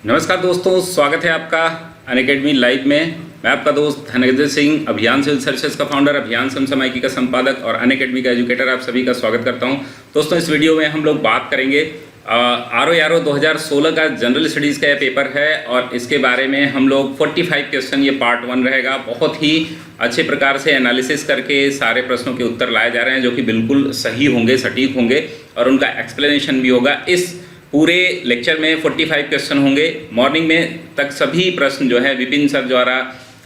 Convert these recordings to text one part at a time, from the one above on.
नमस्कार दोस्तों, स्वागत है आपका अनअकैडमी लाइव में। मैं आपका दोस्त धनंजय सिंह, अभियान सिविल सर्विसेज का फाउंडर, अभियान समसामयिकी का संपादक और अनअकैडमी का एजुकेटर आप सभी का स्वागत करता हूं। दोस्तों, इस वीडियो में हम लोग बात करेंगे आरओ 2016 का जनरल स्टडीज़ का यह पेपर है और इसके बारे में हम लोग 45 क्वेश्चन, ये पार्ट 1 रहेगा। बहुत ही अच्छे प्रकार से एनालिसिस करके सारे प्रश्नों के उत्तर लाए जा रहे हैं जो कि बिल्कुल सही होंगे, सटीक होंगे और उनका एक्सप्लेनेशन भी होगा। इस पूरे लेक्चर में 45 क्वेश्चन होंगे। मॉर्निंग में तक सभी प्रश्न जो है विपिन सर द्वारा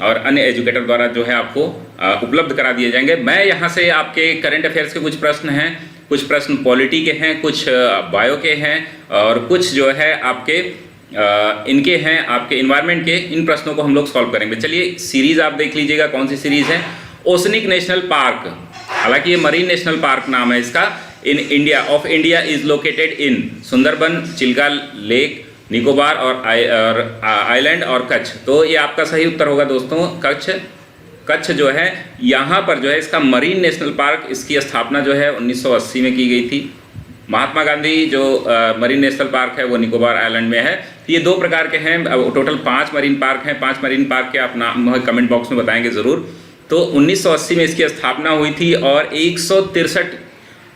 और अन्य एजुकेटर द्वारा जो है आपको उपलब्ध करा दिए जाएंगे। मैं यहाँ से आपके करंट अफेयर्स के कुछ प्रश्न हैं, कुछ प्रश्न पॉलिटी के हैं, कुछ बायो के हैं और कुछ जो है आपके इनके हैं, आपके इन्वायरमेंट के। इन प्रश्नों को हम लोग सॉल्व करेंगे। चलिए, सीरीज आप देख लीजिएगा कौन सी सीरीज है। ओशनिक नेशनल पार्क, हालांकि ये मरीन नेशनल पार्क नाम है इसका, in India of India is located in Sundarban, Chilka lake, Nicobar और आइलैंड और कच्छ। तो ये आपका सही उत्तर होगा दोस्तों। कच्छ जो है यहाँ पर जो है इसका मरीन नेशनल पार्क, इसकी स्थापना जो है 1980 में की गई थी। महात्मा गांधी जो मरीन नेशनल पार्क है वो निकोबार आइलैंड में है। ये दो प्रकार के हैं, टोटल 5 मरीन पार्क हैं। 5 मरीन पार्क के आप नाम कमेंट बॉक्स में बताएंगे ज़रूर। तो 1980 में इसकी स्थापना हुई थी और 163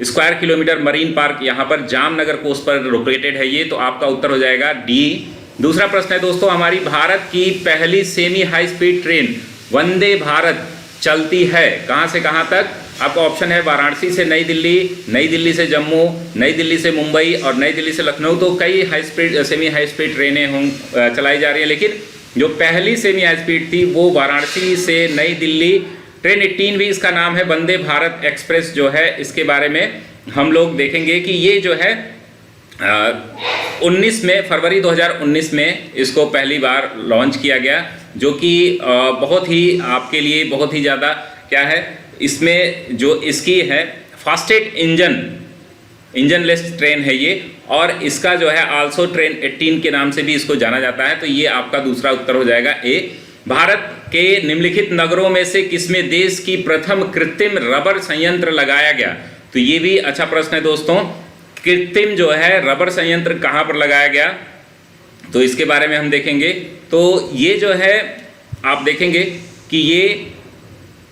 स्क्वायर किलोमीटर मरीन पार्क यहाँ पर जामनगर कोस्ट पर लोकेटेड है ये। तो आपका उत्तर हो जाएगा डी। दूसरा प्रश्न है दोस्तों, हमारी भारत की पहली semi high speed train Vande Bharat चलती है कहाँ से कहाँ तक? आपका ऑप्शन है वाराणसी से नई दिल्ली, नई दिल्ली से जम्मू, नई दिल्ली से मुंबई और नई दिल्ली से लखनऊ। तो कई सेमी हाई स्पीड ट्रेनें चलाई जा रही हैं, लेकिन जो पहली सेमी हाई स्पीड थी वो वाराणसी से नई दिल्ली। ट्रेन 18 भी इसका नाम है, वंदे भारत एक्सप्रेस जो है। इसके बारे में हम लोग देखेंगे कि ये जो है 19 में फरवरी 2019 में इसको पहली बार लॉन्च किया गया, जो कि बहुत ही आपके लिए बहुत ही ज़्यादा क्या है, इसमें जो इसकी है फास्टेस्ट इंजनलेस ट्रेन है ये। और इसका जो है आल्सो ट्रेन 18 के नाम से भी इसको जाना जाता है। तो ये आपका दूसरा उत्तर हो जाएगा ए। भारत के निम्नलिखित नगरों में से किसमें देश की प्रथम कृत्रिम रबर संयंत्र लगाया गया? तो ये भी अच्छा प्रश्न है दोस्तों। कृत्रिम जो है रबर संयंत्र कहाँ पर लगाया गया, तो इसके बारे में हम देखेंगे। तो ये जो है आप देखेंगे कि ये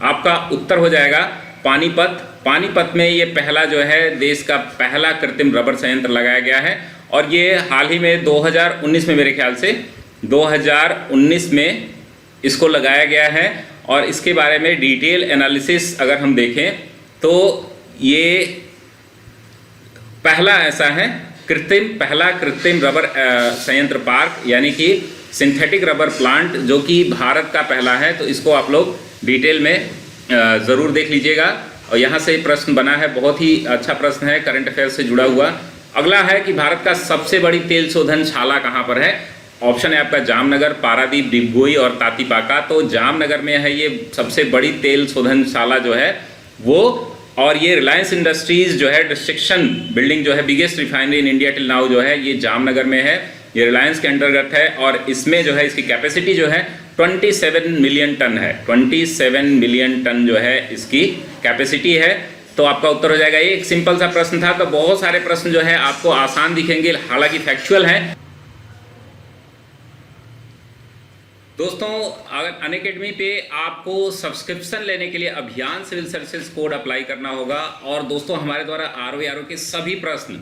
आपका उत्तर हो जाएगा पानीपत। पानीपत में ये पहला जो है देश का पहला कृत्रिम रबर संयंत्र लगाया गया है और ये हाल ही में 2019 में, मेरे ख्याल से 2019 में इसको लगाया गया है। और इसके बारे में डिटेल एनालिसिस अगर हम देखें तो ये पहला ऐसा है पहला कृत्रिम रबर संयंत्र पार्क, यानी कि सिंथेटिक रबर प्लांट, जो कि भारत का पहला है। तो इसको आप लोग डिटेल में ज़रूर देख लीजिएगा। और यहाँ से प्रश्न बना है, बहुत ही अच्छा प्रश्न है, करंट अफेयर से जुड़ा हुआ। अगला है कि भारत का सबसे बड़ी तेल शोधनशाला कहाँ पर है? ऑप्शन है आपका जामनगर, पारादीप, डिगबोई और तातीपाका। तो जामनगर में है ये सबसे बड़ी तेल शोधनशाला जो है वो। और ये रिलायंस इंडस्ट्रीज जो है डिस्ट्रिक्शन बिल्डिंग जो है, biggest refinery in India till now जो है, ये जामनगर में है। ये रिलायंस के अंतर्गत है और इसमें जो है इसकी कैपेसिटी जो है 27 मिलियन टन है। 27 मिलियन टन जो है इसकी कैपेसिटी है। तो आपका उत्तर हो जाएगा। एक सिंपल सा प्रश्न था। तो बहुत सारे प्रश्न जो है आपको आसान दिखेंगे, हालांकि फैक्चुअल हैं। दोस्तों, अगर अनअकैडमी पे आपको सब्सक्रिप्शन लेने के लिए अभियान सिविल सर्विसेज कोड अप्लाई करना होगा। और दोस्तों, हमारे द्वारा आरओ के सभी प्रश्न,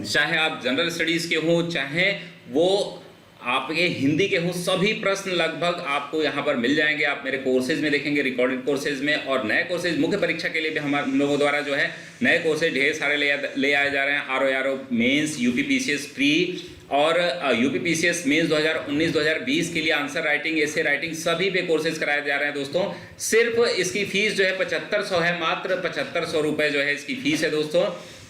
चाहे आप जनरल स्टडीज़ के हों, चाहे वो आपके हिंदी के हों, सभी प्रश्न लगभग आपको यहाँ पर मिल जाएंगे। आप मेरे कोर्सेज में देखेंगे, रिकॉर्डेड कोर्सेज में, और नए कोर्सेज मुख्य परीक्षा के लिए भी हम लोगों द्वारा जो है नए कोर्सेज ढेर सारे ले आए जा रहे हैं। आरओ मेंस, यूपीपीसीएस प्री और यूपीपीसीएस मेंस 2019-2020 के लिए आंसर राइटिंग, एसे राइटिंग, सभी पे कोर्सेज कराए जा रहे हैं दोस्तों। सिर्फ इसकी फीस जो है 7500 है, मात्र 7500 रुपये जो है इसकी फीस है दोस्तों,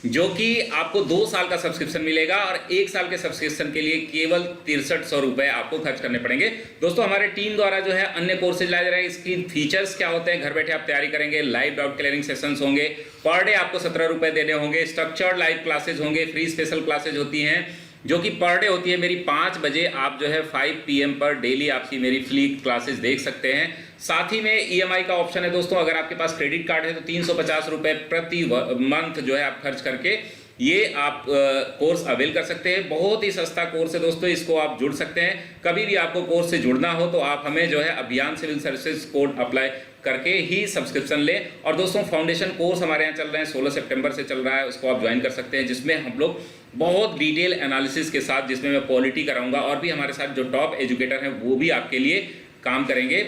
जो कि आपको 2 साल का सब्सक्रिप्शन मिलेगा और 1 साल के सब्सक्रिप्शन के लिए केवल 6300 रुपये आपको खर्च करने पड़ेंगे। दोस्तों, हमारे टीम द्वारा जो है अन्य कोर्सेज लाए जा रहे हैं। इसकी फीचर्स क्या होते हैं, घर बैठे आप तैयारी करेंगे। लाइव डाउट क्लियरिंग सेशंस होंगे, पर डे आपको 17 रुपये देने होंगे। स्ट्रक्चर्ड लाइव क्लासेज होंगे, फ्री स्पेशल क्लासेज होती हैं जो कि पर डे होती है मेरी 5 बजे। आप जो है 5 PM पर डेली आपकी मेरी फ्री क्लासेस देख सकते हैं। साथ ही में EMI का ऑप्शन है दोस्तों। अगर आपके पास क्रेडिट कार्ड है तो 350 रुपये प्रति मंथ जो है आप खर्च करके ये आप कोर्स अवेल कर सकते हैं। बहुत ही सस्ता कोर्स है दोस्तों, इसको आप जुड़ सकते हैं। कभी भी आपको कोर्स से जुड़ना हो तो आप हमें जो है अभियान सिविल सर्विसेज कोड अप्लाई करके ही सब्सक्रिप्शन लें। और दोस्तों फाउंडेशन कोर्स हमारे यहाँ चल रहे हैं, 16 सितंबर से चल रहा है, उसको आप ज्वाइन कर सकते हैं, जिसमें हम लोग बहुत डिटेल एनालिसिस के साथ, जिसमें मैं पॉलिटी कराऊंगा और भी हमारे साथ जो टॉप एजुकेटर हैं वो भी आपके लिए काम करेंगे।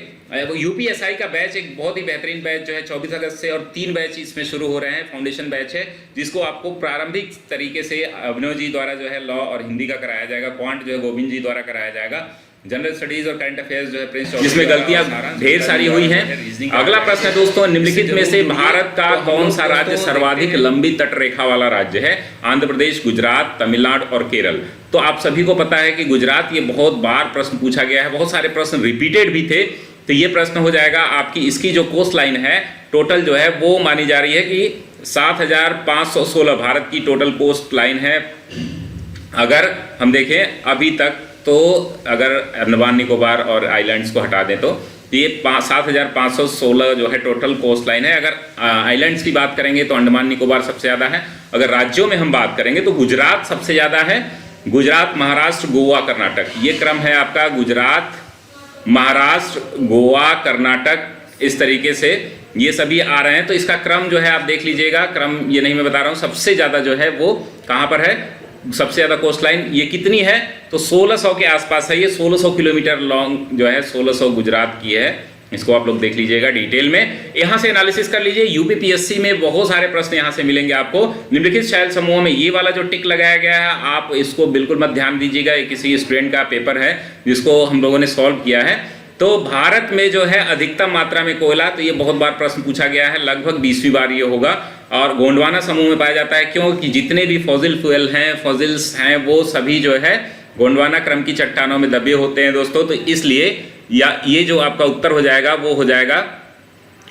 यूपीएसआई का बैच एक बहुत ही बेहतरीन बैच जो है 24 अगस्त से, और 3 बैच इसमें शुरू हो रहे हैं। फाउंडेशन बैच है जिसको आपको प्रारंभिक तरीके से अभिनव जी द्वारा जो है लॉ और हिंदी का कराया जाएगा, क्वांट जो है गोविंद जी द्वारा कराया जाएगा, जनरल स्टडीज और करंट अफेयर्स जो है प्रिंस, जिसमें गलतियां ढेर सारी हुई हैं। अगला प्रश्न है दोस्तों, निम्नलिखित में से भारत का कौन सा राज्य सर्वाधिक लंबी तटरेखा वाला राज्य है? आंध्र प्रदेश, गुजरात, तमिलनाडु और केरल। तो आप सभी को पता है कि गुजरात, ये बहुत बार प्रश्न पूछा गया है, बहुत सारे प्रश्न रिपीटेड भी थे, तो ये प्रश्न हो जाएगा आपकी। इसकी जो कोस्ट लाइन है टोटल जो है वो मानी जा रही है कि 7,516 भारत की टोटल कोस्ट लाइन है। अगर हम देखें अभी तक, तो अगर अंडमान निकोबार और आइलैंड्स को हटा दें तो ये 7,516 जो है टोटल कोस्ट लाइन है। अगर आइलैंड्स की बात करेंगे तो अंडमान निकोबार सबसे ज़्यादा है। अगर राज्यों में हम बात करेंगे तो गुजरात सबसे ज़्यादा है, गुजरात, महाराष्ट्र, गोवा, कर्नाटक, ये क्रम है आपका। गुजरात, महाराष्ट्र, गोवा, कर्नाटक, इस तरीके से ये सभी आ रहे हैं। तो इसका क्रम जो है आप देख लीजिएगा, क्रम ये नहीं मैं बता रहा हूँ, सबसे ज़्यादा जो है वो कहाँ पर है, सबसे ज़्यादा कोस्ट लाइन ये कितनी है, तो 1600 के आसपास है। ये 1600 किलोमीटर लॉन्ग जो है 1600 गुजरात की है। इसको आप लोग देख लीजिएगा डिटेल में, यहाँ से एनालिसिस कर लीजिए। यूपीपीएससी में बहुत सारे प्रश्न यहाँ से मिलेंगे आपको। निम्नलिखित शैल समूह में ये वाला जो टिक लगाया गया है, आप इसको बिल्कुल मत ध्यान दीजिएगा, ये किसी स्टूडेंट का पेपर है जिसको हम लोगों ने सॉल्व किया है। तो भारत में जो है अधिकतम मात्रा में कोयला, तो ये बहुत बार प्रश्न पूछा गया है, लगभग 20वीं बार ये होगा। और गोंडवाना समूह में पाया जाता है, क्योंकि जितने भी फॉसिल फ्यूल हैं, फॉसिल्स हैं, वो सभी जो है गोंडवाना क्रम की चट्टानों में दबे होते हैं दोस्तों। तो इसलिए या ये जो आपका उत्तर हो जाएगा वो हो जाएगा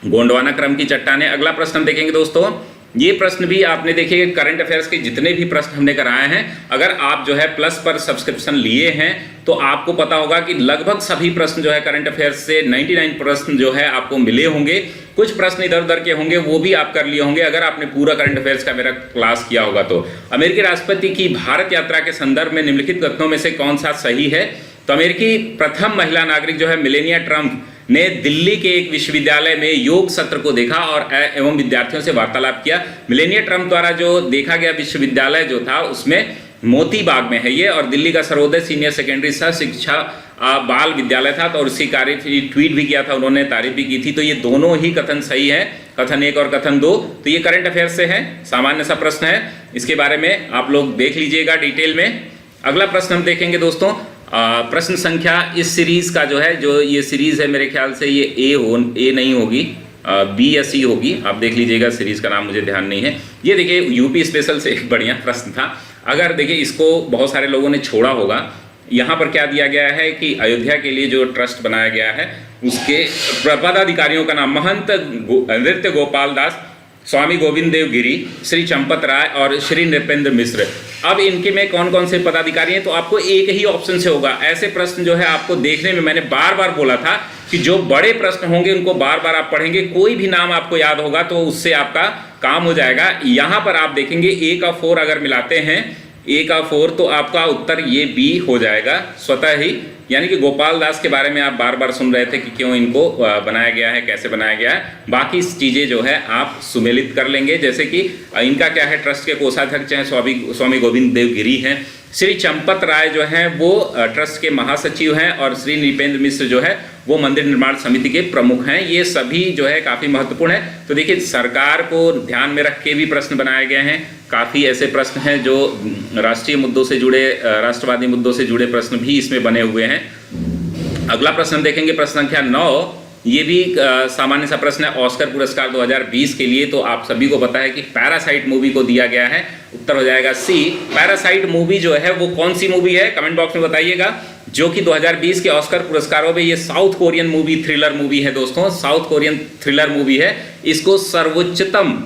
गोंडवाना क्रम की चट्टानें। अगला प्रश्न हम देखेंगे दोस्तों, ये प्रश्न भी आपने देखिए, करंट अफेयर्स के जितने भी प्रश्न हमने कराए हैं, अगर आप जो है प्लस पर सब्सक्रिप्शन लिए हैं तो आपको पता होगा कि लगभग सभी प्रश्न जो है करंट अफेयर्स से 99 प्रश्न जो है आपको मिले होंगे। कुछ प्रश्न इधर उधर के होंगे, वो भी आप कर लिए होंगे अगर आपने पूरा करंट अफेयर्स का मेरा क्लास किया होगा तो। अमेरिकी राष्ट्रपति की भारत यात्रा के संदर्भ में निम्नलिखित कथनों में से कौन सा सही है? तो अमेरिकी प्रथम महिला नागरिक जो है मेलानिया ट्रंप ने दिल्ली के एक विश्वविद्यालय में योग सत्र को देखा और एवं विद्यार्थियों से वार्तालाप किया। मेलानिया ट्रंप द्वारा जो देखा गया विश्वविद्यालय जो था उसमें मोती बाग में है ये, और दिल्ली का सर्वोदय सीनियर सेकेंडरी सह शिक्षा बाल विद्यालय था। तो और उसकी ट्वीट भी किया था उन्होंने, तारीफ भी की थी। तो ये दोनों ही कथन सही है, कथन 1 और कथन 2। तो ये करंट अफेयर से है, सामान्य सा प्रश्न है, इसके बारे में आप लोग देख लीजिएगा डिटेल में। अगला प्रश्न हम देखेंगे दोस्तों, प्रश्न संख्या इस सीरीज का जो है, जो ये सीरीज है मेरे ख्याल से ये ए नहीं होगी, बी या सी होगी, आप देख लीजिएगा, सीरीज का नाम मुझे ध्यान नहीं है। ये देखिए यूपी स्पेशल से एक बढ़िया प्रश्न था। अगर देखिए इसको बहुत सारे लोगों ने छोड़ा होगा, यहाँ पर क्या दिया गया है कि अयोध्या के लिए जो ट्रस्ट बनाया गया है उसके पदाधिकारियों का नाम महंत नृत्य गोपाल दास, स्वामी गोविंद देव गिरी, श्री चंपत राय और श्री नृपेंद्र मिश्र। अब इनके में कौन कौन से पदाधिकारी हैं, तो आपको एक ही ऑप्शन से होगा। ऐसे प्रश्न जो है आपको देखने में, मैंने बार बार बोला था कि जो बड़े प्रश्न होंगे उनको बार बार आप पढ़ेंगे, कोई भी नाम आपको याद होगा तो उससे आपका काम हो जाएगा। यहाँ पर आप देखेंगे ए का 4 अगर मिलाते हैं, ए का 4, तो आपका उत्तर ये बी हो जाएगा स्वतः ही। यानी कि गोपाल दास के बारे में आप बार बार सुन रहे थे कि क्यों इनको बनाया गया है, कैसे बनाया गया है, बाकी चीज़ें जो है आप सुमेलित कर लेंगे। जैसे कि इनका क्या है, ट्रस्ट के कोषाध्यक्ष हैं स्वामी गोविंद देव गिरी हैं, श्री चंपत राय जो हैं वो ट्रस्ट के महासचिव हैं, और श्री नृपेंद्र मिश्र जो है वो मंदिर निर्माण समिति के प्रमुख हैं। ये सभी जो है काफ़ी महत्वपूर्ण है। तो देखिए सरकार को ध्यान में रख के भी प्रश्न बनाए गए हैं। काफ़ी ऐसे प्रश्न हैं जो राष्ट्रीय मुद्दों से जुड़े, राष्ट्रवादी मुद्दों से जुड़े प्रश्न भी इसमें बने हुए हैं। अगला प्रश्न हम देखेंगे, प्रश्न संख्या 9। ये भी सामान्य सा प्रश्न है, ऑस्कर पुरस्कार 2020 के लिए। तो आप सभी को पता है कि पैरासाइट मूवी को दिया गया है, उत्तर हो जाएगा सी। पैरासाइट मूवी जो है वो कौन सी मूवी है, कमेंट बॉक्स में बताइएगा। जो कि 2020 के ऑस्कर पुरस्कारों में, ये south Korean movie, thriller movie है दोस्तों, साउथ कोरियन थ्रिलर मूवी है। इसको सर्वोच्चतम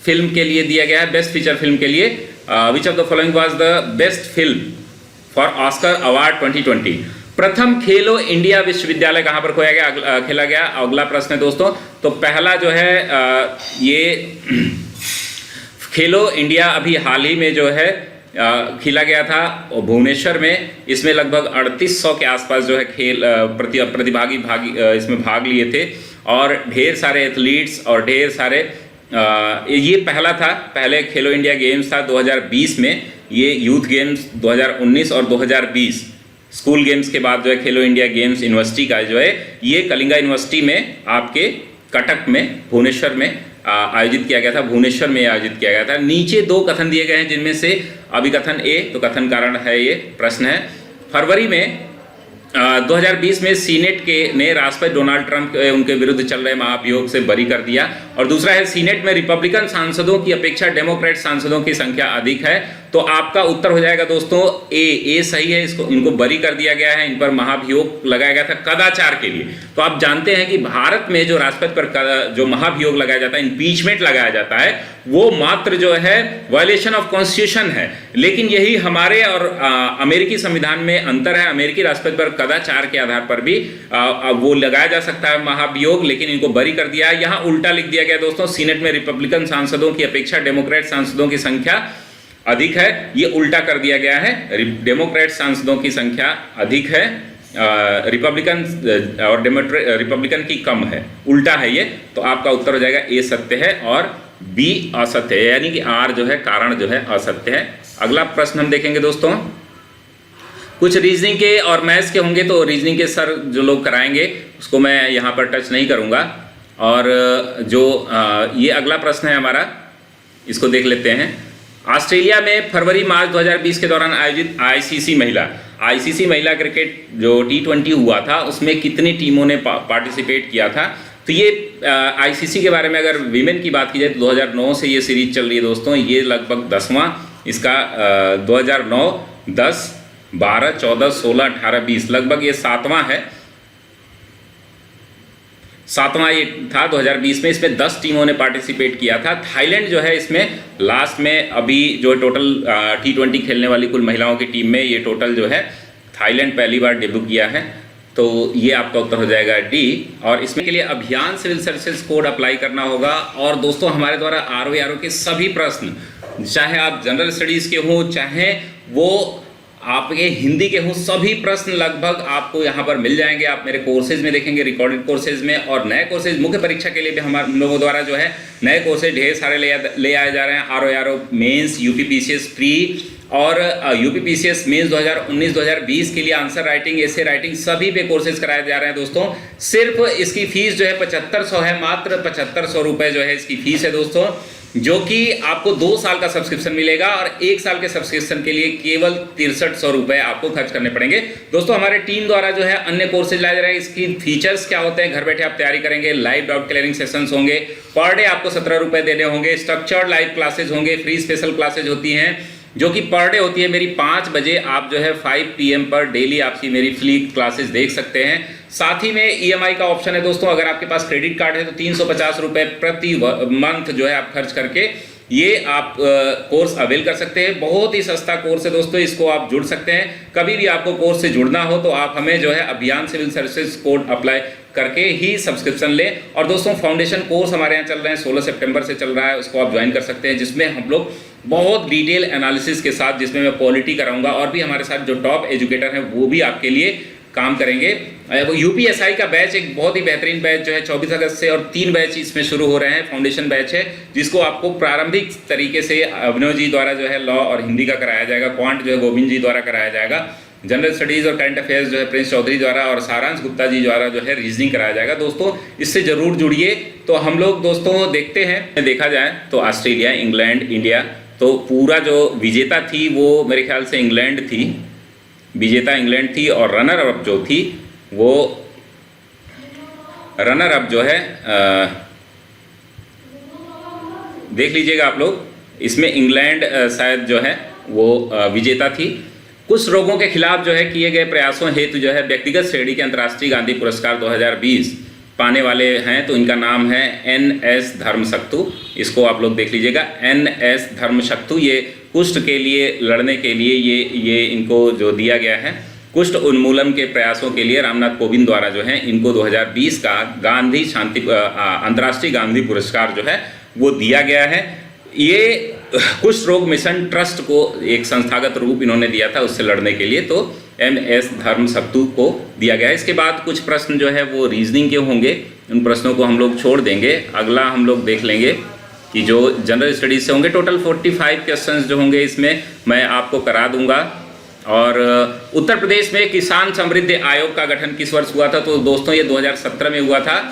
फिल्म के लिए दिया गया है, बेस्ट फीचर फिल्म के लिए। Which of the following was the best film for Oscar award 2020। प्रथम खेलो इंडिया विश्वविद्यालय कहाँ पर खोया गया, खेला गया? अगला प्रश्न है दोस्तों। तो पहला जो है ये खेलो इंडिया अभी हाल ही में जो है खेला गया था भुवनेश्वर में। इसमें लगभग 3800 के आसपास जो है खेल प्रतिभागी इसमें भाग लिए थे और ढेर सारे एथलीट्स और ढेर सारे ये पहला था, पहले खेलो इंडिया गेम्स था 2020 में। ये यूथ गेम्स 2019 और 2020 स्कूल गेम्स के बाद जो है खेलो इंडिया गेम्स यूनिवर्सिटी का जो है ये कलिंगा यूनिवर्सिटी में आपके कटक में भुवनेश्वर में आयोजित किया गया था। भुवनेश्वर में आयोजित किया गया था। नीचे 2 कथन दिए गए हैं, जिनमें से अभी कथन ए तो कथन कारण है, ये प्रश्न है। फरवरी में 2020 में सीनेट के ने राष्ट्रपति डोनाल्ड ट्रंप उनके विरुद्ध चल रहे महाभियोग से बरी कर दिया। और दूसरा है सीनेट में रिपब्लिकन सांसदों की अपेक्षा डेमोक्रेट सांसदों की संख्या अधिक है। तो आपका उत्तर हो जाएगा दोस्तों ए सही है। इसको इनको बरी कर दिया गया है, इन पर महाभियोग लगाया गया था कदाचार के लिए। तो आप जानते हैं कि भारत में जो राष्ट्रपति पर जो महाभियोग लगाया जाता है, इंपीचमेंट लगाया जाता है, वो मात्र जो है वायलेशन ऑफ कॉन्स्टिट्यूशन है। लेकिन यही हमारे और अमेरिकी संविधान में अंतर है। अमेरिकी राष्ट्रपति पर कदाचार के आधार पर भी वो लगाया जा सकता है महाभियोग, लेकिन इनको बरी कर दिया। यहाँ उल्टा लिख दिया गया दोस्तों, सीनेट में रिपब्लिकन सांसदों की अपेक्षा डेमोक्रेट सांसदों की संख्या अधिक है। ये उल्टा कर दिया गया है, डेमोक्रेट सांसदों की संख्या अधिक है, रिपब्लिकन और रिपब्लिकन की कम है, उल्टा है ये। तो आपका उत्तर हो जाएगा ए सत्य है और बी असत्य है, यानी कि आर जो है कारण जो है असत्य है। अगला प्रश्न हम देखेंगे दोस्तों, कुछ रीजनिंग के और मैथ्स के होंगे, तो रीजनिंग के सर जो लोग कराएंगे उसको मैं यहाँ पर टच नहीं करूँगा। और जो ये अगला प्रश्न है हमारा, इसको देख लेते हैं। ऑस्ट्रेलिया में फरवरी मार्च 2020 के दौरान आयोजित आईसीसी महिला क्रिकेट जो T20 हुआ था, उसमें कितनी टीमों ने पार्टिसिपेट किया था? तो ये आईसीसी के बारे में अगर विमेन की बात की जाए तो 2009 से ये सीरीज चल रही है दोस्तों। ये लगभग 10वां इसका 2009, 10, 12, 14, 16, 18, 20 लगभग ये 7वां है। 7वां ये था 2020 में। इसमें 10 टीमों ने पार्टिसिपेट किया था। थाईलैंड जो है इसमें लास्ट में अभी जो टोटल T20 खेलने वाली कुल महिलाओं की टीम में ये टोटल जो है थाईलैंड पहली बार डेब्यू किया है। तो ये आपका उत्तर हो जाएगा डी। और इसमें के लिए अभियान सिविल सर्विसेज कोड अप्लाई करना होगा। और दोस्तों हमारे द्वारा आरओ के सभी प्रश्न, चाहे आप जनरल स्टडीज़ के हों, चाहे वो आपके हिंदी के हों, सभी प्रश्न लगभग आपको यहाँ पर मिल जाएंगे। आप मेरे कोर्सेज में देखेंगे, रिकॉर्डेड कोर्सेज में। और नए कोर्सेज मुख्य परीक्षा के लिए भी हम लोगों द्वारा जो है नए कोर्सेज ढेर सारे ले आए जा रहे हैं। आरओ मेंस, यूपीपीसीएस प्री और यूपीपीसीएस मेंस 2019-2020 के लिए आंसर राइटिंग, एसे राइटिंग, सभी पे कोर्सेज कराए जा रहे हैं दोस्तों। सिर्फ इसकी फीस जो है 7500 है, मात्र 7500 रुपये जो है इसकी फीस है दोस्तों, जो कि आपको 2 साल का सब्सक्रिप्शन मिलेगा। और 1 साल के सब्सक्रिप्शन के लिए केवल 6300 रुपये आपको खर्च करने पड़ेंगे दोस्तों। हमारे टीम द्वारा जो है अन्य कोर्सेज लाए जा रहे हैं। इसकी फीचर्स क्या होते हैं, घर बैठे आप तैयारी करेंगे। लाइव डाउट क्लियरिंग सेशंस होंगे, पर डे आपको 17 रुपये देने होंगे। स्ट्रक्चर्ड लाइव क्लासेज होंगे, फ्री स्पेशल क्लासेज होती हैं जो कि पर डे होती है मेरी 5 बजे। आप जो है 5 PM पर डेली आपकी मेरी फ्री क्लासेस देख सकते हैं। साथ ही में EMI का ऑप्शन है दोस्तों। अगर आपके पास क्रेडिट कार्ड है तो 350 रुपये प्रति मंथ जो है आप खर्च करके ये आप कोर्स अवेल कर सकते हैं। बहुत ही सस्ता कोर्स है दोस्तों, इसको आप जुड़ सकते हैं। कभी भी आपको कोर्स से जुड़ना हो तो आप हमें जो है अभियान सिविल सर्विसेज कोड अप्लाई करके ही सब्सक्रिप्शन लें। और दोस्तों फाउंडेशन कोर्स हमारे यहाँ चल रहे हैं, 16 सितंबर से चल रहा है, उसको आप ज्वाइन कर सकते हैं, जिसमें हम लोग बहुत डिटेल एनालिसिस के साथ, जिसमें मैं पॉलिटी कराऊंगा और भी हमारे साथ जो टॉप एजुकेटर हैं वो भी आपके लिए काम करेंगे। यूपीएसआई का बैच एक बहुत ही बेहतरीन बैच जो है 24 अगस्त से, और 3 बैच इसमें शुरू हो रहे हैं। फाउंडेशन बैच है जिसको आपको प्रारंभिक तरीके से अभिनव जी द्वारा जो है लॉ और हिंदी का कराया जाएगा, क्वांट जो है गोविंद जी द्वारा कराया जाएगा, जनरल स्टडीज़ और करंट अफेयर्स जो है प्रिंस चौधरी द्वारा, और सारांश गुप्ता जी द्वारा जो है रीजनिंग कराया जाएगा। दोस्तों इससे ज़रूर जुड़िए। तो हम लोग दोस्तों देखते हैं, देखा जाए तो ऑस्ट्रेलिया, इंग्लैंड, इंडिया, तो पूरा जो विजेता थी वो मेरे ख्याल से इंग्लैंड थी, विजेता इंग्लैंड थी। और रनर अप जो थी वो रनर अप जो है देख लीजिएगा आप लोग, इसमें इंग्लैंड शायद जो है वो विजेता थी। कुछ रोगों के खिलाफ जो है किए गए प्रयासों हेतु जो है व्यक्तिगत श्रेणी के अंतर्राष्ट्रीय गांधी पुरस्कार 2020 पाने वाले हैं, तो इनका नाम है NS धर्मशक्तु। इसको आप लोग देख लीजिएगा, NS धर्मशक्तु। ये कुष्ठ के लिए लड़ने के लिए ये इनको जो दिया गया है, कुष्ठ उन्मूलन के प्रयासों के लिए रामनाथ कोविंद द्वारा जो है इनको 2020 का गांधी शांति अंतर्राष्ट्रीय गांधी पुरस्कार जो है वो दिया गया है। ये कुष्ठ रोग मिशन ट्रस्ट को एक संस्थागत रूप इन्होंने दिया था उससे लड़ने के लिए, तो MS धर्मसक्तु को दिया गया है। इसके बाद कुछ प्रश्न जो है वो रीजनिंग के होंगे, उन प्रश्नों को हम लोग छोड़ देंगे। अगला हम लोग देख लेंगे कि जो जनरल स्टडीज से होंगे, टोटल 45 क्वेश्चंस जो होंगे इसमें मैं आपको करा दूंगा। और उत्तर प्रदेश में किसान समृद्धि आयोग का गठन किस वर्ष हुआ था? तो दोस्तों ये 2017 में हुआ था।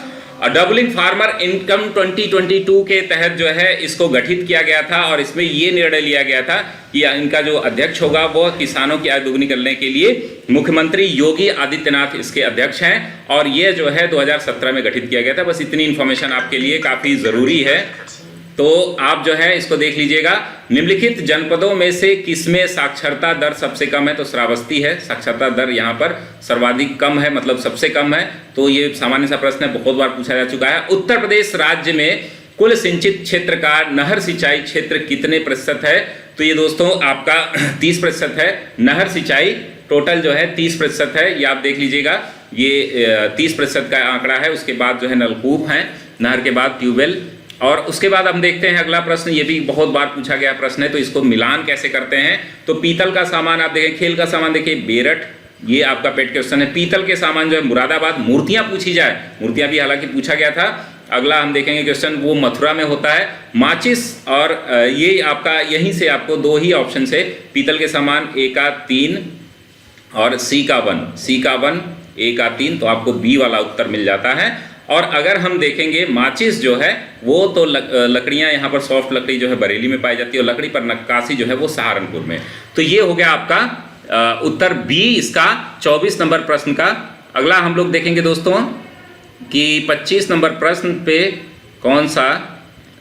डबलिंग फार्मर इनकम 2022 के तहत जो है इसको गठित किया गया था और इसमें ये निर्णय लिया गया था कि इनका जो अध्यक्ष होगा वो किसानों की आय दोगुनी करने के लिए मुख्यमंत्री योगी आदित्यनाथ इसके अध्यक्ष हैं और ये जो है 2017 में गठित किया गया था। बस इतनी इन्फॉर्मेशन आपके लिए काफ़ी ज़रूरी है, तो आप जो है इसको देख लीजिएगा। निम्नलिखित जनपदों में से किसमें साक्षरता दर सबसे कम है? तो श्रावस्ती है। साक्षरता दर यहाँ पर सर्वाधिक कम है, मतलब सबसे कम है। तो ये सामान्य सा प्रश्न है, बहुत बार पूछा जा चुका है। उत्तर प्रदेश राज्य में कुल सिंचित क्षेत्र का नहर सिंचाई क्षेत्र कितने प्रतिशत है? तो ये दोस्तों आपका 30% है। नहर सिंचाई टोटल जो है 30% है, ये आप देख लीजिएगा। ये 30% का आंकड़ा है। उसके बाद जो है नलकूप हैं, नहर के बाद ट्यूबवेल। और उसके बाद हम देखते हैं अगला प्रश्न, ये भी बहुत बार पूछा गया प्रश्न है, तो इसको मिलान कैसे करते हैं? तो पीतल का सामान आप देखें, खेल का सामान देखिए बेरठ, ये आपका पेट क्वेश्चन है। पीतल के सामान जो है मुरादाबाद। मूर्तियां पूछी जाए, मूर्तियां भी हालांकि पूछा गया था। अगला हम देखेंगे क्वेश्चन, वो मथुरा में होता है। माचिस, और ये आपका यहीं से आपको दो ही ऑप्शन से पीतल के सामान A का 3 और C का 1, C का 1 A का 3, तो आपको B वाला उत्तर मिल जाता है। और अगर हम देखेंगे माचिस जो है वो तो लकड़ियां यहाँ पर सॉफ्ट लकड़ी जो है बरेली में पाई जाती है और लकड़ी पर नक्काशी जो है वो सहारनपुर में। तो ये हो गया आपका उत्तर B इसका 24 नंबर प्रश्न का। अगला हम लोग देखेंगे दोस्तों कि 25 नंबर प्रश्न पे कौन सा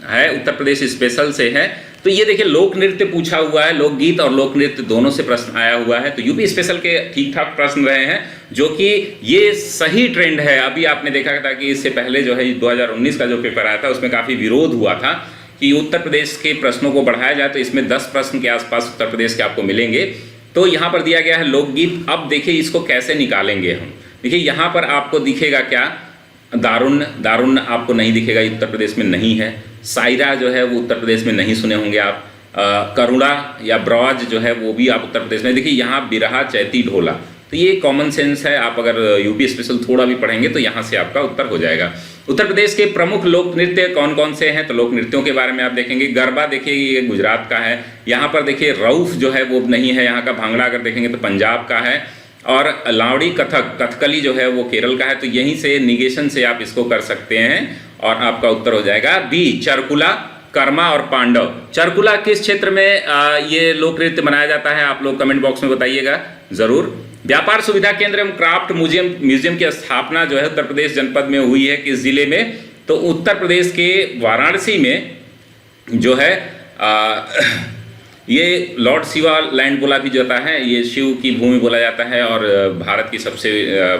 है, उत्तर प्रदेश स्पेशल से है। तो ये देखिए लोक नृत्य पूछा हुआ है, लोकगीत और लोक नृत्य दोनों से प्रश्न आया हुआ है। तो यूपी स्पेशल के ठीक ठाक प्रश्न रहे हैं, जो कि ये सही ट्रेंड है। अभी आपने देखा था कि इससे पहले जो है 2019 का जो पेपर आया था उसमें काफ़ी विरोध हुआ था कि उत्तर प्रदेश के प्रश्नों को बढ़ाया जाए, तो इसमें 10 प्रश्न के आसपास उत्तर प्रदेश के आपको मिलेंगे। तो यहाँ पर दिया गया है लोकगीत। अब देखिए इसको कैसे निकालेंगे हम। देखिए यहाँ पर आपको दिखेगा क्या, दारुण आपको नहीं दिखेगा, उत्तर प्रदेश में नहीं है। सायरा जो है वो उत्तर प्रदेश में नहीं सुने होंगे आप। करुणा या ब्रॉज जो है वो भी आप उत्तर प्रदेश में। देखिए यहाँ बिरहा, चैती, ढोला, तो ये कॉमन सेंस है। आप अगर यूपी स्पेशल थोड़ा भी पढ़ेंगे तो यहाँ से आपका उत्तर हो जाएगा। उत्तर प्रदेश के प्रमुख लोक नृत्य कौन कौन से हैं? तो लोक नृत्यों के बारे में आप देखेंगे। गरबा देखिए ये गुजरात का है। यहाँ पर देखिए रऊफ जो है वो नहीं है यहाँ का। भांगड़ा अगर देखेंगे तो पंजाब का है। और लावड़ी कथकली जो है वो केरल का है। तो यहीं से निगेशन से आप इसको कर सकते हैं और आपका उत्तर हो जाएगा B, चरकुला, कर्मा और पांडव। चरकुला किस क्षेत्र में ये लोक नृत्य मनाया जाता है? आप लोग कमेंट बॉक्स में बताइएगा ज़रूर। व्यापार सुविधा केंद्र एवं क्राफ्ट म्यूजियम की स्थापना जो है उत्तर प्रदेश जनपद में हुई है, किस जिले में? तो उत्तर प्रदेश के वाराणसी में जो है ये लॉर्ड शिवा लैंड बोला भी जाता है, ये शिव की भूमि बोला जाता है और भारत की सबसे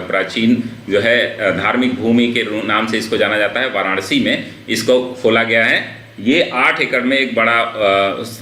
प्राचीन जो है धार्मिक भूमि के नाम से इसको जाना जाता है। वाराणसी में इसको खोला गया है। ये 8 एकड़ में एक बड़ा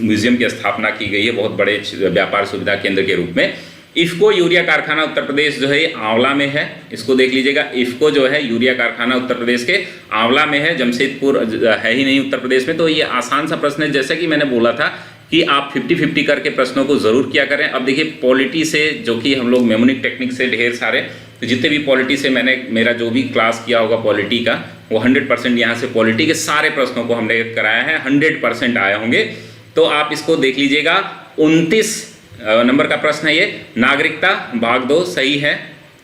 म्यूजियम की स्थापना की गई है, बहुत बड़े व्यापार सुविधा केंद्र के रूप में। इफ्को यूरिया कारखाना उत्तर प्रदेश जो है आंवला में है, इसको देख लीजिएगा। इफ्को जो है यूरिया कारखाना उत्तर प्रदेश के आंवला में है, जमशेदपुर है ही नहीं उत्तर प्रदेश में। तो ये आसान सा प्रश्न है, जैसे कि मैंने बोला था कि आप 50-50 करके प्रश्नों को ज़रूर किया करें। अब देखिए पॉलिटी से, जो कि हम लोग मेमोनिक टेक्निक से ढेर सारे, तो जितने भी पॉलिटी से मेरा जो भी क्लास किया होगा पॉलिटी का, वो 100% यहाँ से पॉलिटी के सारे प्रश्नों को हमने कराया है, 100% आए होंगे। तो आप इसको देख लीजिएगा। 29 नंबर का प्रश्न है ये, नागरिकता भाग 2 सही है।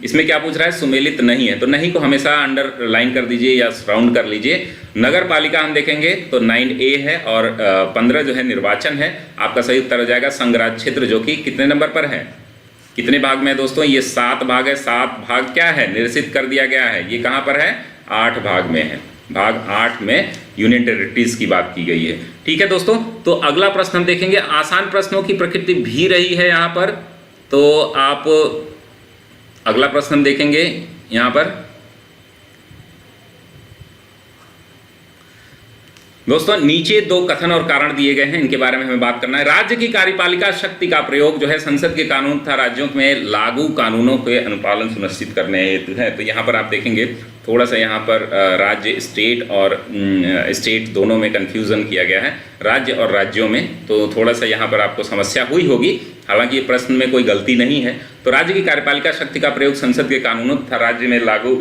इसमें क्या पूछ रहा है? सुमेलित नहीं है, तो नहीं को हमेशा अंडरलाइन कर दीजिए या राउंड कर लीजिए। नगर पालिका हम देखेंगे तो 9A है और 15 जो है निर्वाचन है। आपका सही उत्तर हो जाएगा संघराज क्षेत्र, जो कि कितने नंबर पर है, कितने भाग में है दोस्तों? ये 7 भाग है। 7 भाग क्या है, निर्देशित कर दिया गया है। ये कहाँ पर है? 8 भाग में है। भाग 8 में यूनियन टेरिटरीज की बात की गई है। ठीक है दोस्तों, तो अगला प्रश्न हम देखेंगे। आसान प्रश्नों की प्रकृति भी रही है यहाँ पर, तो आप अगला प्रश्न हम देखेंगे यहाँ पर। दोस्तों नीचे दो कथन और कारण दिए गए हैं, इनके बारे में हमें बात करना है। राज्य की कार्यपालिका शक्ति का प्रयोग जो है संसद के कानून तथा राज्यों में लागू कानूनों के अनुपालन सुनिश्चित करने हेतु है। तो यहाँ पर आप देखेंगे थोड़ा सा यहाँ पर राज्य स्टेट और स्टेट दोनों में कन्फ्यूज़न किया गया है, राज्य और राज्यों में, तो थोड़ा सा यहाँ पर आपको समस्या हुई होगी। हालांकि ये प्रश्न में कोई गलती नहीं है। तो राज्य की कार्यपालिका शक्ति का प्रयोग संसद के कानूनों तथा राज्य में लागू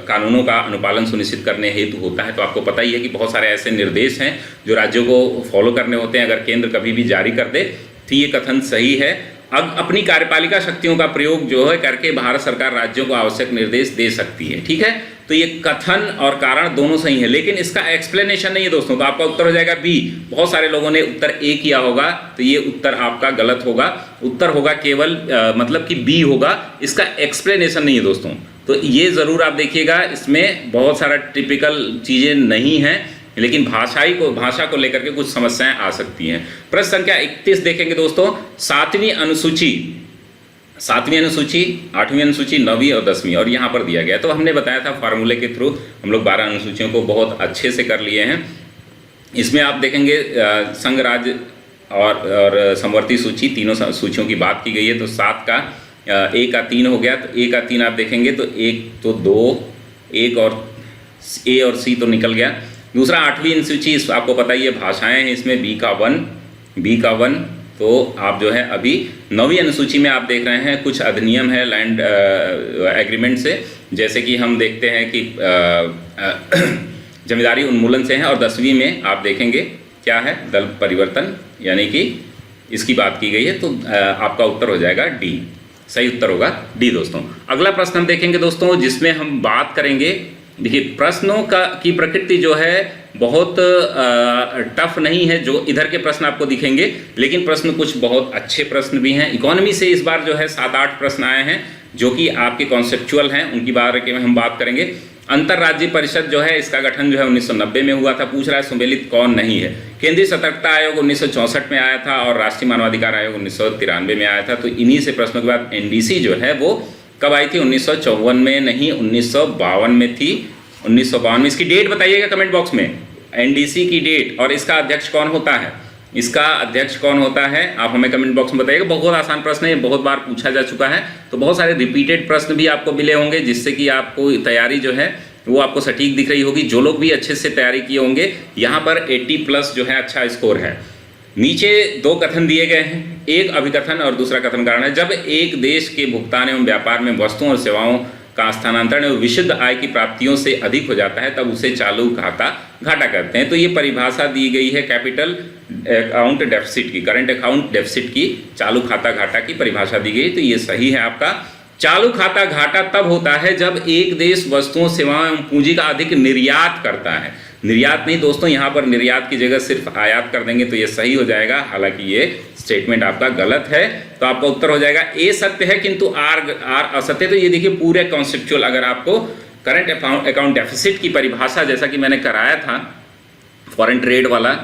कानूनों का अनुपालन सुनिश्चित करने हेतु होता है। तो आपको पता ही है कि बहुत सारे ऐसे निर्देश हैं जो राज्यों को फॉलो करने होते हैं अगर केंद्र कभी भी जारी कर दे। तो ये कथन सही है। अब अपनी कार्यपालिका शक्तियों का प्रयोग जो है करके भारत सरकार राज्यों को आवश्यक निर्देश दे सकती है। ठीक है, तो ये कथन और कारण दोनों सही है, लेकिन इसका एक्सप्लेनेशन नहीं है दोस्तों। तो आपका उत्तर हो जाएगा बी। बहुत सारे लोगों ने उत्तर ए किया होगा, तो ये उत्तर आपका गलत होगा। उत्तर होगा केवल मतलब कि बी होगा, इसका एक्सप्लेनेशन नहीं है दोस्तों। तो ये ज़रूर आप देखिएगा, इसमें बहुत सारा टिपिकल चीज़ें नहीं हैं, लेकिन भाषा को लेकर के कुछ समस्याएं आ सकती हैं। प्रश्न संख्या 31 देखेंगे दोस्तों। 7वीं अनुसूची, 8वीं अनुसूची, 9वीं और 10वीं, और यहाँ पर दिया गया। तो हमने बताया था फार्मूले के थ्रू हम लोग 12 अनुसूचियों को बहुत अच्छे से कर लिए हैं। इसमें आप देखेंगे संघ राज्य और समवर्ती सूची, तीनों सूचियों की बात की गई है। तो 7 का ए का 3 हो गया, तो ए का 3 आप देखेंगे तो 1 तो 2, 1 और ए और सी तो निकल गया। दूसरा 8वीं अनुसूची, आपको पता ही है भाषाएं हैं, इसमें बी का 1। तो आप जो है अभी 9वीं अनुसूची में आप देख रहे हैं कुछ अधिनियम है लैंड एग्रीमेंट से, जैसे कि हम देखते हैं कि जमींदारी उन्मूलन से हैं। और 10वीं में आप देखेंगे क्या है, दल परिवर्तन, यानी कि इसकी बात की गई है। तो आपका उत्तर हो जाएगा डी, सही उत्तर होगा डी दोस्तों। अगला प्रश्न हम देखेंगे दोस्तों, जिसमें हम बात करेंगे। देखिए प्रश्नों की प्रकृति जो है बहुत टफ नहीं है, जो इधर के प्रश्न आपको दिखेंगे, लेकिन प्रश्न कुछ बहुत अच्छे प्रश्न भी हैं। इकोनॉमी से इस बार जो है 7-8 प्रश्न आए हैं जो कि आपके कॉन्सेप्चुअल हैं, उनकी बारे में हम बात करेंगे। अंतर्राज्यीय परिषद जो है इसका गठन जो है 1990 में हुआ था। पूछ रहा है सुमेलित कौन नहीं है। केंद्रीय सतर्कता आयोग 1964 में आया था और राष्ट्रीय मानवाधिकार आयोग 1993 में आया था। तो इन्हीं से प्रश्नों के बाद एनडीसी जो है वो कब आई थी, 1954 में नहीं, 1952 में थी। 1952 में। इसकी डेट बताइएगा कमेंट बॉक्स में, एनडीसी की डेट, और इसका अध्यक्ष कौन होता है, इसका अध्यक्ष कौन होता है, आप हमें कमेंट बॉक्स में बताइएगा। बहुत आसान प्रश्न है, बहुत बार पूछा जा चुका है। तो बहुत सारे रिपीटेड प्रश्न भी आपको मिले होंगे, जिससे कि आपको तैयारी जो है वो आपको सटीक दिख रही होगी। जो लोग भी अच्छे से तैयारी किए होंगे, यहाँ पर 80+ जो है अच्छा स्कोर है। नीचे 2 कथन दिए गए हैं, एक अभिकथन और दूसरा कथन कारण है। जब एक देश के भुगतान एवं व्यापार में वस्तुओं और सेवाओं का स्थानांतरण एवं विशुद्ध आय की प्राप्तियों से अधिक हो जाता है, तब उसे चालू घाटा कहते हैं। तो ये परिभाषा दी गई है कैपिटल अकाउंट डेफिसिट की, करंट अकाउंट डेफिसिट की, चालू खाता घाटा की परिभाषा दी गई। तो ये सही है आपका। चालू खाता घाटा तब होता है जब एक देश वस्तुओं, सेवाओं एवं पूंजी का अधिक निर्यात करता है। निर्यात नहीं दोस्तों, यहाँ पर निर्यात की जगह सिर्फ आयात कर देंगे तो ये सही हो जाएगा। हालांकि ये स्टेटमेंट आपका गलत है, तो आपका उत्तर हो जाएगा ए सत्य है किंतु आर असत्य। तो ये देखिए पूरे कॉन्सेप्चुअल, अगर आपको करंट अकाउंट डेफिसिट की परिभाषा जैसा कि मैंने कराया था फॉरेन ट्रेड वाला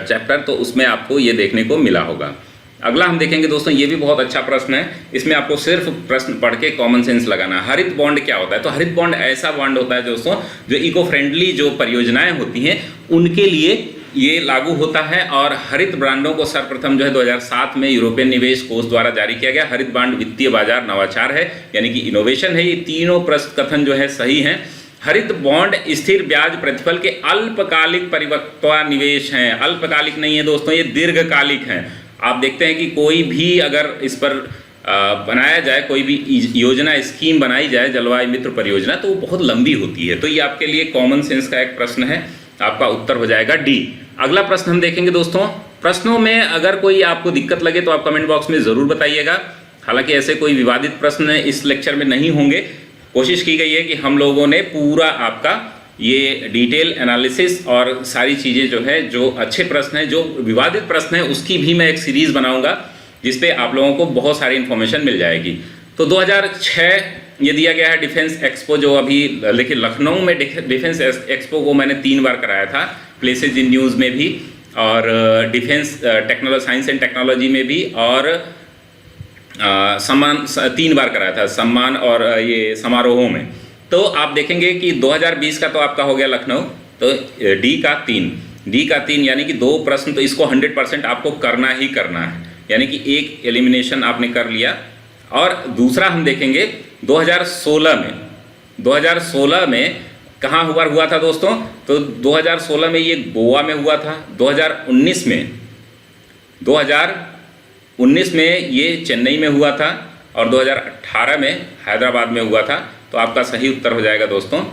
चैप्टर, तो उसमें आपको ये देखने को मिला होगा। अगला हम देखेंगे दोस्तों, ये भी बहुत अच्छा प्रश्न है। इसमें आपको सिर्फ प्रश्न पढ़ के कॉमन सेंस लगाना है। हरित बॉन्ड क्या होता है? तो हरित बॉन्ड ऐसा बॉन्ड होता है दोस्तों जो इको फ्रेंडली जो परियोजनाएं होती हैं उनके लिए ये लागू होता है। और हरित बॉन्डों को सर्वप्रथम जो है 2007 में यूरोपियन निवेश कोष द्वारा जारी किया गया। हरित बॉन्ड वित्तीय बाजार नवाचार है, यानी कि इनोवेशन है। ये तीनों प्रश्न कथन जो है सही हैं। हरित बॉन्ड स्थिर ब्याज प्रतिफल के अल्पकालिक परिपक्वता निवेश हैं। अल्पकालिक नहीं है दोस्तों, ये दीर्घकालिक हैं। आप देखते हैं कि कोई भी अगर इस पर बनाया जाए, कोई भी योजना स्कीम बनाई जाए, जलवायु मित्र परियोजना, तो वो बहुत लंबी होती है। तो ये आपके लिए कॉमन सेंस का एक प्रश्न है, आपका उत्तर हो जाएगा डी। अगला प्रश्न हम देखेंगे दोस्तों। प्रश्नों में अगर कोई आपको दिक्कत लगे तो आप कमेंट बॉक्स में ज़रूर बताइएगा। हालांकि ऐसे कोई विवादित प्रश्न इस लेक्चर में नहीं होंगे। कोशिश की गई है कि हम लोगों ने पूरा आपका ये डिटेल एनालिसिस और सारी चीज़ें जो है, जो अच्छे प्रश्न हैं, जो विवादित प्रश्न हैं, उसकी भी मैं एक सीरीज़ बनाऊंगा जिसपे आप लोगों को बहुत सारी इन्फॉर्मेशन मिल जाएगी। तो 2006 ये दिया गया है डिफेंस एक्सपो, जो अभी देखिए लखनऊ में डिफेंस एक्सपो को मैंने 3 बार कराया था, प्लेसेज इन न्यूज़ में भी और defence technology science and technology में भी, और सम्मान 3 बार कराया था, सम्मान और ये समारोहों में। तो आप देखेंगे कि 2020 का तो आपका हो गया लखनऊ, तो डी का 3। डी का 3, यानी कि 2 प्रश्न तो इसको 100% आपको करना ही करना है, यानी कि एक एलिमिनेशन आपने कर लिया। और दूसरा हम देखेंगे 2016 में कहाँ हुआ था दोस्तों, तो 2016 में ये गोवा में हुआ था, 2019 में ये चेन्नई में हुआ था, और 2018 में हैदराबाद में हुआ था। तो आपका सही उत्तर हो जाएगा दोस्तों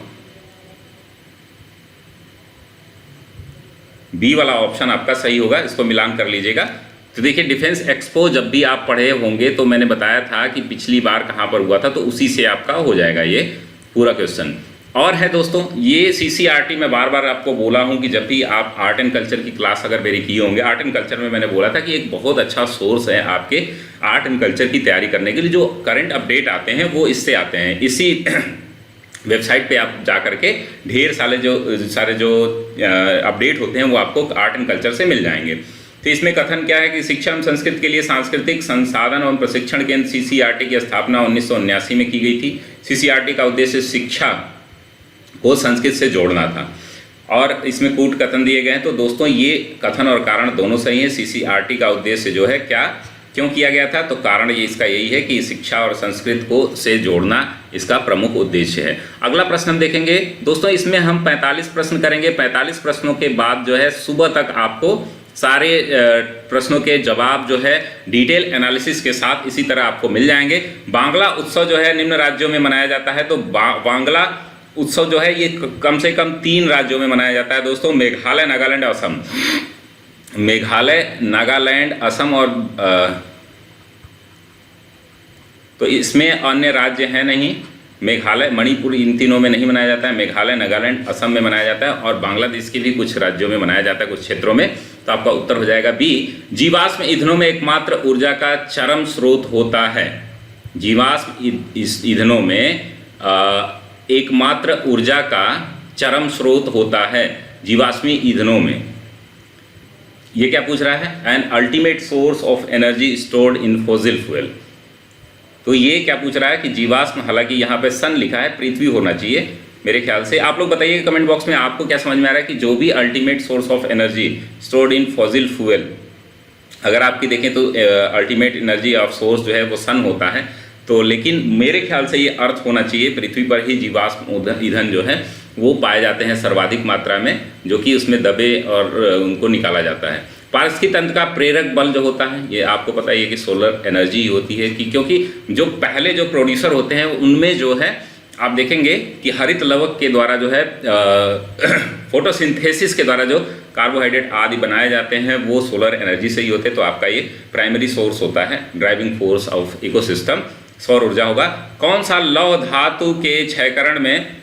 बी वाला ऑप्शन आपका सही होगा, इसको मिलान कर लीजिएगा। तो देखिए, डिफेंस एक्सपो जब भी आप पढ़े होंगे तो मैंने बताया था कि पिछली बार कहाँ पर हुआ था, तो उसी से आपका हो जाएगा ये पूरा क्वेश्चन। और है दोस्तों, ये CCRT में बार बार आपको बोला हूँ कि जब भी आप आर्ट एंड कल्चर की क्लास अगर मेरी किए होंगे, आर्ट एंड कल्चर में मैंने बोला था कि एक बहुत अच्छा सोर्स है आपके आर्ट एंड कल्चर की तैयारी करने के लिए। जो करंट अपडेट आते हैं वो इससे आते हैं, इसी वेबसाइट पे आप जा करके ढेर सारे जो अपडेट होते हैं वो आपको आर्ट एंड कल्चर से मिल जाएंगे। तो इसमें कथन क्या है कि शिक्षा एवं संस्कृति के लिए सांस्कृतिक संसाधन एवं प्रशिक्षण केंद्र CCRT की स्थापना 1979 में की गई थी। CCRT का उद्देश्य शिक्षा को संस्कृत से जोड़ना था, और इसमें कूट कथन दिए गए हैं। तो दोस्तों ये कथन और कारण दोनों सही है। CCRT का उद्देश्य जो है क्यों किया गया था, तो कारण ये इसका यही है कि शिक्षा और संस्कृत को से जोड़ना इसका प्रमुख उद्देश्य है। अगला प्रश्न हम देखेंगे दोस्तों, इसमें हम 45 प्रश्न करेंगे। 45 प्रश्नों के बाद जो है सुबह तक आपको सारे प्रश्नों के जवाब जो है डिटेल एनालिसिस के साथ इसी तरह आपको मिल जाएंगे। बांग्ला उत्सव जो है निम्न राज्यों में मनाया जाता है, तो बांग्ला उत्सव जो है ये कम से कम 3 राज्यों में मनाया जाता है दोस्तों, मेघालय, नागालैंड, असम। मेघालय, नागालैंड, असम और तो इसमें अन्य राज्य हैं नहीं। मेघालय, मणिपुर, इन तीनों में नहीं मनाया जाता है। मेघालय, नागालैंड, असम में मनाया जाता है, और बांग्लादेश के भी कुछ राज्यों में मनाया जाता है, कुछ क्षेत्रों में। तो आपका उत्तर हो जाएगा बी। जीवाश्म ईंधनों में एकमात्र ऊर्जा का चरम स्रोत होता है। जीवाश्म ईंधनों में एकमात्र ऊर्जा का चरम स्रोत होता है जीवाश्मी ईंधनों में। ये क्या पूछ रहा है, an ultimate source of energy stored in fossil fuel. तो ये क्या पूछ रहा है कि जीवाश्म, हालांकि यहाँ पे सन लिखा है, पृथ्वी होना चाहिए मेरे ख्याल से। आप लोग बताइए कमेंट बॉक्स में आपको क्या समझ में आ रहा है कि जो भी ultimate source of energy stored in fossil fuel, अगर आपकी देखें तो अल्टीमेट एनर्जी ऑफ सोर्स जो है वो सन होता है। तो लेकिन मेरे ख्याल से ये अर्थ होना चाहिए पृथ्वी पर ही जीवाश्म ईंधन जो है वो पाए जाते हैं सर्वाधिक मात्रा में, जो कि उसमें दबे और उनको निकाला जाता है। पारिस्थितिकी तंत्र का प्रेरक बल जो होता है, ये आपको पता है कि सोलर एनर्जी होती है, कि क्योंकि जो पहले जो प्रोड्यूसर होते हैं उनमें जो है आप देखेंगे कि हरित लवक के द्वारा जो है फोटोसिंथेसिस के द्वारा जो कार्बोहाइड्रेट आदि बनाए जाते हैं वो सोलर एनर्जी से ही होते हैं। तो आपका ये प्राइमरी सोर्स होता है, ड्राइविंग फोर्स ऑफ इकोसिस्टम सौर ऊर्जा होगा। कौन सा लौह धातु के क्षयकरण में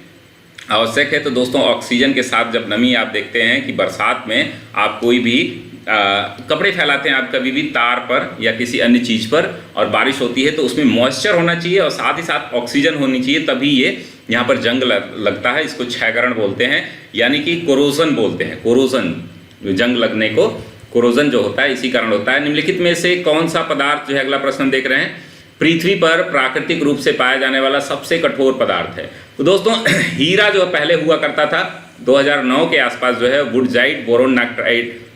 आवश्यक है, तो दोस्तों ऑक्सीजन के साथ जब नमी आप देखते हैं कि बरसात में आप कोई भी कपड़े फैलाते हैं आप कभी भी तार पर या किसी अन्य चीज़ पर, और बारिश होती है तो उसमें मॉइस्चर होना चाहिए और साथ ही साथ ऑक्सीजन होनी चाहिए, तभी ये यहाँ पर जंग लगता है। इसको क्षयकरण बोलते हैं, यानी कि कोरोजन बोलते हैं। कोरोजन, जंग लगने को कोरोजन जो होता है इसी कारण होता है। निम्नलिखित में से कौन सा पदार्थ जो है, अगला प्रश्न देख रहे हैं, पृथ्वी पर प्राकृतिक रूप से पाया जाने वाला सबसे कठोर पदार्थ है। तो दोस्तों हीरा जो पहले हुआ करता था 2009 के आसपास जो है वुडजाइट बोरोन नाइट्राइड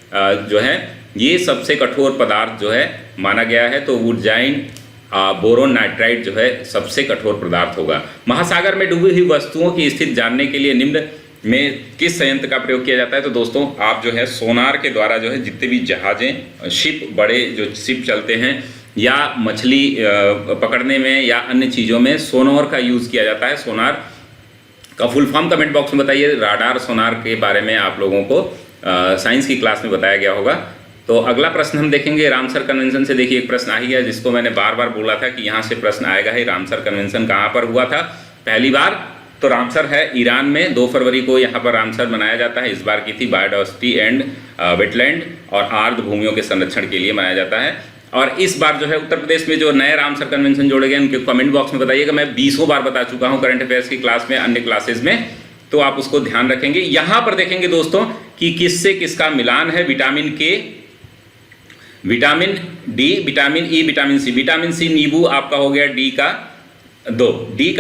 जो है ये सबसे कठोर पदार्थ जो है माना गया है। तो वुडजाइट बोरोन नाइट्राइड जो है सबसे कठोर पदार्थ होगा। महासागर में डूबी हुई वस्तुओं की स्थिति जानने के लिए निम्न में किस संयंत्र का प्रयोग किया जाता है, तो दोस्तों आप जो है सोनार के द्वारा जो है जितने भी जहाजें, शिप, बड़े जो शिप चलते हैं या मछली पकड़ने में या अन्य चीज़ों में सोनार का यूज़ किया जाता है। सोनार का फुल फॉर्म कमेंट बॉक्स में बताइए। राडार सोनार के बारे में आप लोगों को साइंस की क्लास में बताया गया होगा। तो अगला प्रश्न हम देखेंगे रामसर कन्वेंशन से। देखिए एक प्रश्न आ ही गया जिसको मैंने बार बार बोला था कि यहाँ से प्रश्न आएगा ही। रामसर कन्वेंशन कहाँ पर हुआ था पहली बार, तो रामसर है ईरान में। 2 फरवरी को यहाँ पर रामसर मनाया जाता है। इस बार की थी बायोडाइवर्सिटी एंड वेटलैंड और आर्द्र भूमियों के संरक्षण के लिए मनाया जाता है। और इस बार जो है उत्तर प्रदेश में जो नए रामसर कन्वेंशन जोड़े गए उनके कमेंट बॉक्स में बताइएगा। मैं 20 बार बता चुका हूँ करंट अफेयर्स की क्लास में, अन्य क्लासेज में, तो आप उसको ध्यान रखेंगे। यहाँ पर देखेंगे दोस्तों कि किससे किसका मिलान है। Vitamin K, vitamin D, vitamin E, vitamin C. Vitamin C नींबू आपका हो गया डी का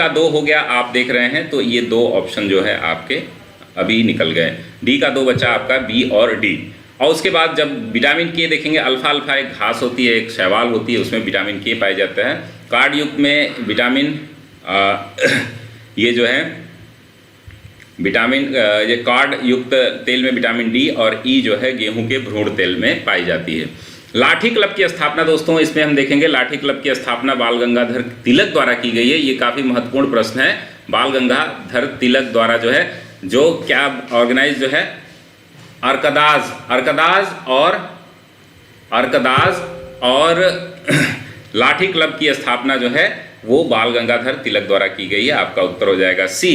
2 हो गया, आप देख रहे हैं। तो ये 2 ऑप्शन जो है आपके अभी निकल गए। डी का 2 बचा आपका बी और डी। और उसके बाद जब विटामिन के देखेंगे, अल्फा अल्फा एक घास होती है, एक शैवाल होती है, उसमें विटामिन के पाया जाता है। कार्ड युक्त में विटामिन ये जो है विटामिन ये कार्ड युक्त तेल में विटामिन डी और ई जो है गेहूं के भ्रूण तेल में पाई जाती है। लाठी क्लब की स्थापना दोस्तों, इसमें हम देखेंगे लाठी क्लब की स्थापना बाल गंगाधर तिलक द्वारा की गई है। ये काफ़ी महत्वपूर्ण प्रश्न है। बाल गंगाधर तिलक द्वारा जो है जो क्या ऑर्गेनाइज जो है अर्कदाज और लाठी क्लब की स्थापना जो है वो बाल गंगाधर तिलक द्वारा की गई है। आपका उत्तर हो जाएगा सी।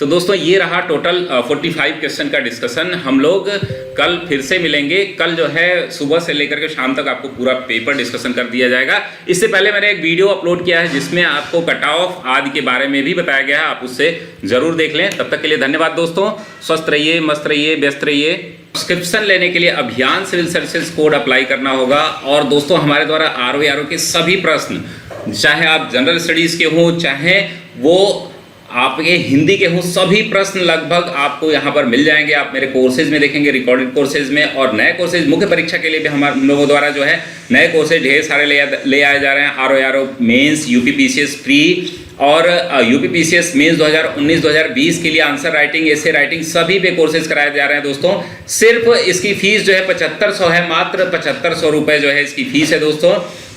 तो दोस्तों ये रहा टोटल 45 क्वेश्चन का डिस्कशन। हम लोग कल फिर से मिलेंगे। कल जो है सुबह से लेकर के शाम तक आपको पूरा पेपर डिस्कशन कर दिया जाएगा। इससे पहले मैंने एक वीडियो अपलोड किया है जिसमें आपको कट ऑफ आदि के बारे में भी बताया गया है, आप उससे जरूर देख लें। तब तक के लिए धन्यवाद दोस्तों। स्वस्थ रहिए, मस्त रहिए, व्यस्त रहिए। सब्सक्रिप्शन लेने के लिए अभियान सिविल सर्विसेज कोड अप्लाई करना होगा। और दोस्तों हमारे द्वारा आरओ के सभी प्रश्न, चाहे आप जनरल स्टडीज़ के हों, चाहे वो आपके हिंदी के हों, सभी प्रश्न लगभग आपको यहाँ पर मिल जाएंगे। आप मेरे कोर्सेज में देखेंगे, रिकॉर्डेड कोर्सेज में, और नए कोर्सेज मुख्य परीक्षा के लिए भी हम लोगों द्वारा जो है नए कोर्सेज ढेर सारे ले आए जा रहे हैं। आरओ मेंस, यूपीपीसीएस प्री और यूपीपीसीएस मेंस 2019-2020 के लिए आंसर राइटिंग, एसे राइटिंग, सभी पे कोर्सेज कराए जा रहे हैं दोस्तों। सिर्फ इसकी फीस जो है 7500 है, मात्र 7500 रुपये जो है इसकी फीस है दोस्तों,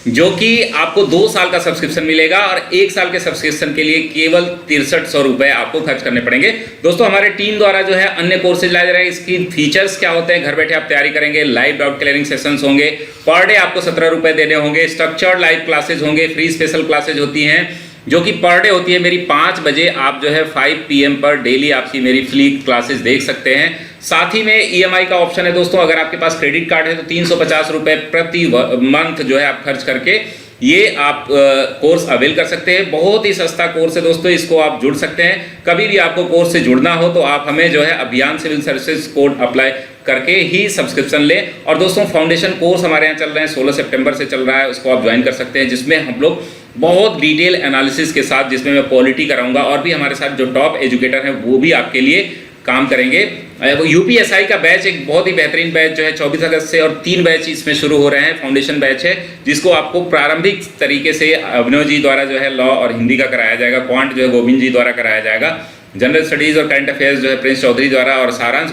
जो कि आपको 2 साल का सब्सक्रिप्शन मिलेगा और 1 साल के सब्सक्रिप्शन के लिए केवल 6300 रुपये आपको खर्च करने पड़ेंगे दोस्तों। हमारे टीम द्वारा जो है अन्य कोर्सेज लाए जा रहे हैं। इसकी फीचर्स क्या होते हैं, घर बैठे आप तैयारी करेंगे। लाइव डाउट क्लियरिंग सेशंस होंगे, पर डे आपको 17 रुपये देने होंगे। स्ट्रक्चर्ड लाइव क्लासेज होंगे, फ्री स्पेशल क्लासेज होती हैं जो कि पर डे होती है मेरी 5 बजे। आप जो है 5 PM पर डेली आपकी मेरी फ्री क्लासेस देख सकते हैं। साथ ही में EMI का ऑप्शन है दोस्तों। अगर आपके पास क्रेडिट कार्ड है तो 350 रुपये प्रति मंथ जो है आप खर्च करके ये आप कोर्स अवेल कर सकते हैं। बहुत ही सस्ता कोर्स है दोस्तों, इसको आप जुड़ सकते हैं। कभी भी आपको कोर्स से जुड़ना हो तो आप हमें जो है अभियान सिविल सर्विसेज कोड अप्लाई करके ही सब्सक्रिप्शन लें। और दोस्तों फाउंडेशन कोर्स हमारे यहाँ चल रहे हैं, 16 सितंबर से चल रहा है, उसको आप ज्वाइन कर सकते हैं, जिसमें हम लोग बहुत डिटेल एनालिसिस के साथ, जिसमें मैं पॉलिटी कराऊंगा और भी हमारे साथ जो टॉप एजुकेटर हैं वो भी आपके लिए काम करेंगे। यूपीएसआई का बैच एक बहुत ही बेहतरीन बैच जो है 24 अगस्त से, और 3 बैच इसमें शुरू हो रहे हैं। फाउंडेशन बैच है जिसको आपको प्रारंभिक तरीके से अभिनव जी द्वारा जो है लॉ और हिंदी का कराया जाएगा, क्वांट जो है गोविंद जी द्वारा कराया जाएगा, जनरल स्टडीज और करंट अफेयर्स जो है प्रिंस चौधरी द्वारा, और सारांश